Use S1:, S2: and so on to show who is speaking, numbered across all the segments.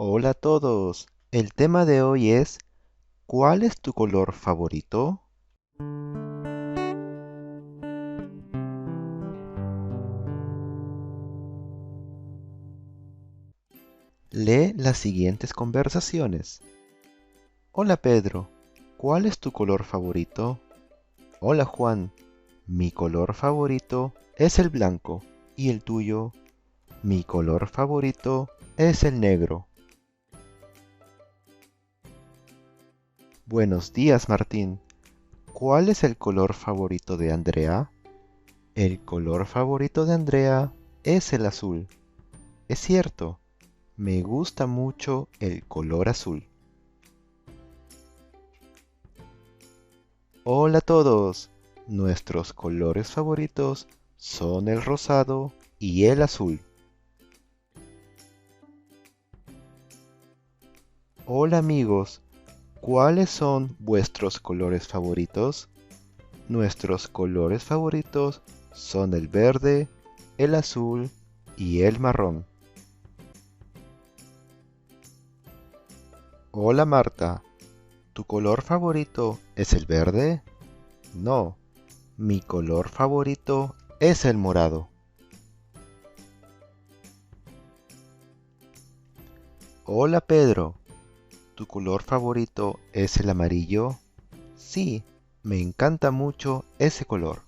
S1: Hola a todos. El tema de hoy es ¿cuál es tu color favorito? Lee las siguientes conversaciones. Hola Pedro, ¿cuál es tu color favorito? Hola Juan, mi color favorito es el blanco. ¿Y el tuyo? Mi color favorito es el negro. Buenos días Martín. ¿Cuál es el color favorito de Andrea? El color favorito de Andrea es el azul. Es cierto, me gusta mucho el color azul. Hola a todos. Nuestros colores favoritos son el rosado y el azul. Hola amigos. ¿Cuáles son vuestros colores favoritos? Nuestros colores favoritos son el verde, el azul y el marrón. Hola Marta. ¿Tu color favorito es el verde? No, mi color favorito es el morado. Hola Pedro, ¿tu color favorito es el amarillo? Sí, me encanta mucho ese color.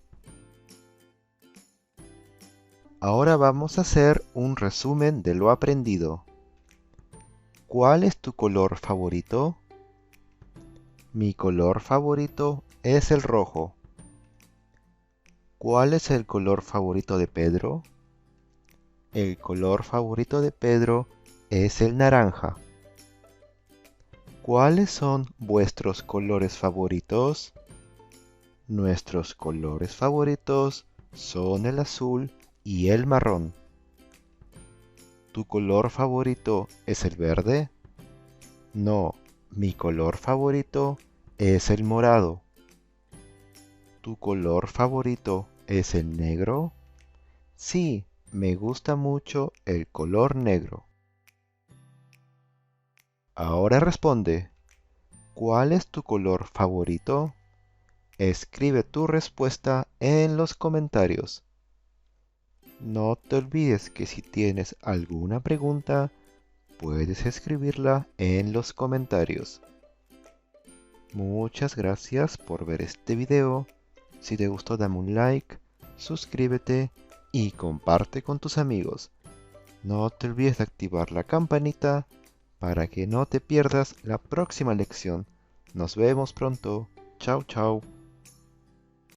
S1: Ahora vamos a hacer un resumen de lo aprendido. ¿Cuál es tu color favorito? Mi color favorito es el rojo. ¿Cuál es el color favorito de Pedro? El color favorito de Pedro es el naranja. ¿Cuáles son vuestros colores favoritos? Nuestros colores favoritos son el azul y el marrón. ¿Tu color favorito es el verde? No, mi color favorito es el morado. ¿Tu color favorito es el negro? Sí, me gusta mucho el color negro. Ahora responde, ¿cuál es tu color favorito? Escribe tu respuesta en los comentarios. No te olvides que si tienes alguna pregunta, puedes escribirla en los comentarios. Muchas gracias por ver este video. Si te gustó dame un like, suscríbete y comparte con tus amigos. No te olvides de activar la campanita para que no te pierdas la próxima lección. Nos vemos pronto. Chao, chao.